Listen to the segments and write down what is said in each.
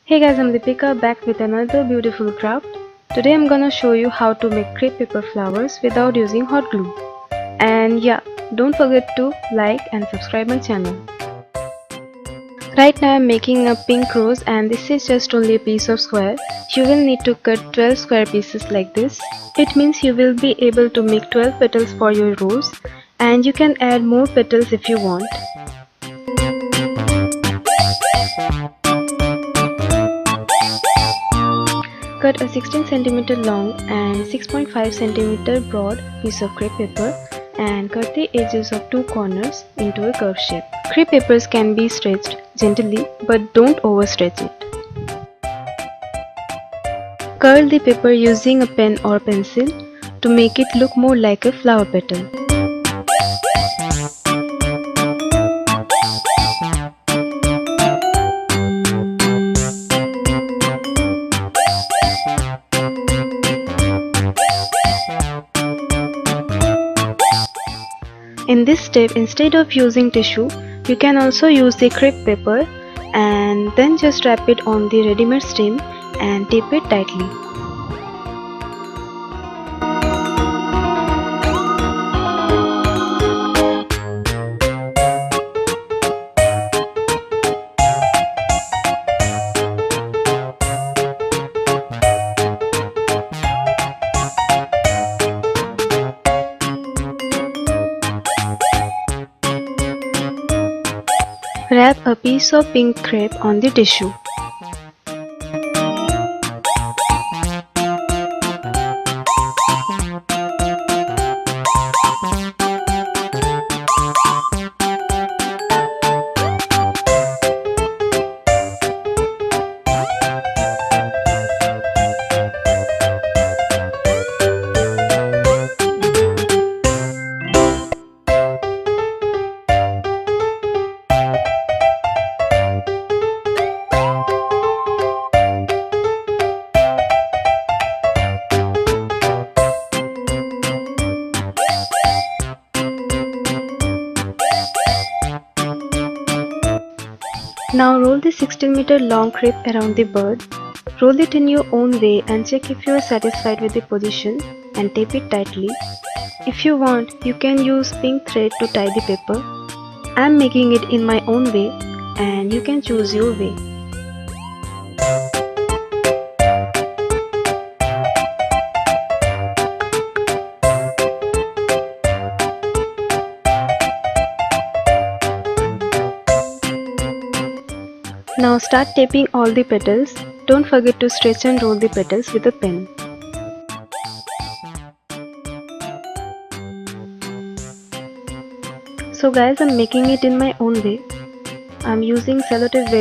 Hey guys, I'm Lipika back with another beautiful craft. Today I'm gonna show you how to make crepe paper flowers without using hot glue. And yeah, don't forget to like and subscribe my channel. Right now I'm making a pink rose and this is just only a piece of square. You will need to cut 12 square pieces like this. It means you will be able to make 12 petals for your rose and you can add more petals if you want. Cut a 16 cm long and 6.5 cm broad piece of crepe paper and cut the edges of two corners into a curved shape. Crepe papers can be stretched gently but don't overstretch it. Curl the paper using a pen or pencil to make it look more like a flower petal. In this step, instead of using tissue, you can also use the crepe paper and then just wrap it on the ready-made stem and tape it tightly. Wrap a piece of pink crepe on the tissue. Now roll the 16-meter long crepe around the bird. Roll it in your own way and check if you are satisfied with the position and tape it tightly. If you want, you can use pink thread to tie the paper. I am making it in my own way and you can choose your way. Now start taping all the petals. Don't forget to stretch and roll the petals with a pen. So guys, I'm making it in my own way. I'm using Cellotape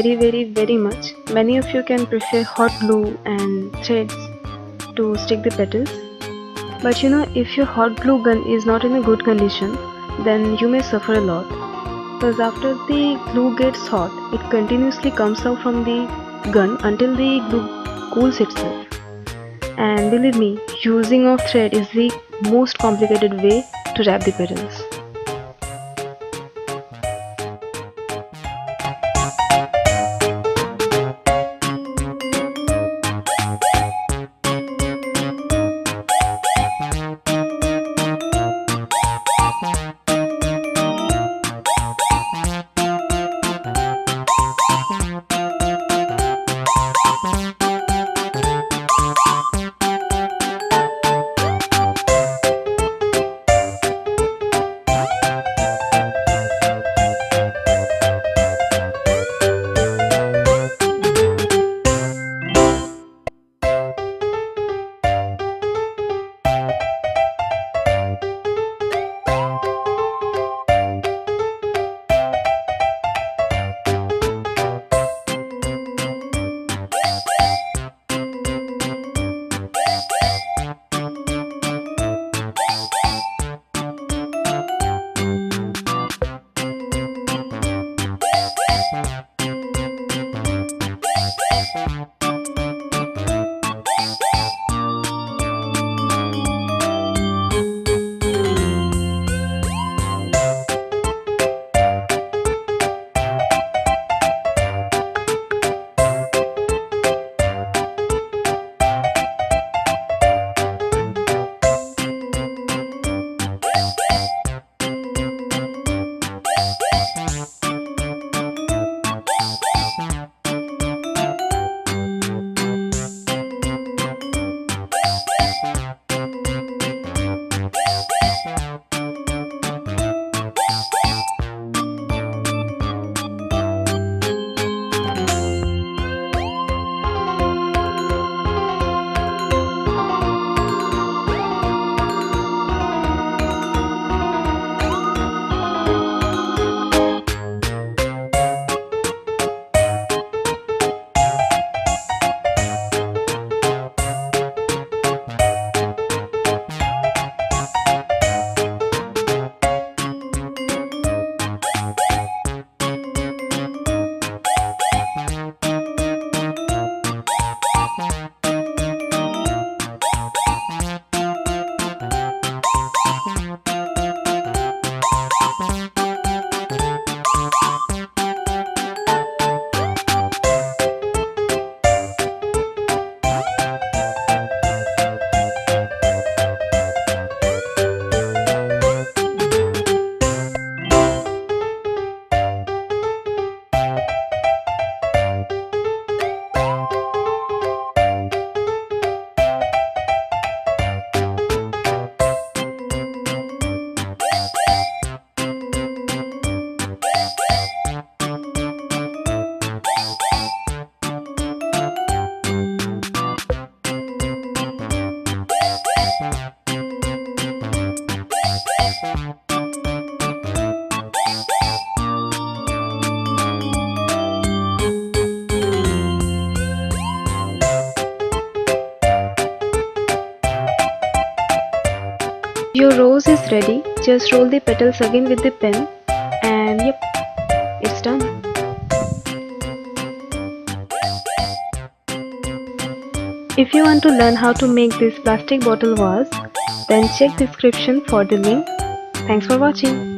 very much. Many of you can prefer hot glue and threads to stick the petals. But you know, if your hot glue gun is not in a good condition, then you may suffer a lot. Because after the glue gets hot, it continuously comes out from the gun until the glue cools itself. And believe me, using of thread is the most complicated way to wrap the petals. Your rose is ready. Just roll the petals again with the pen and yep, it's done. If you want to learn how to make this plastic bottle vase, then check description for the link. Thanks for watching.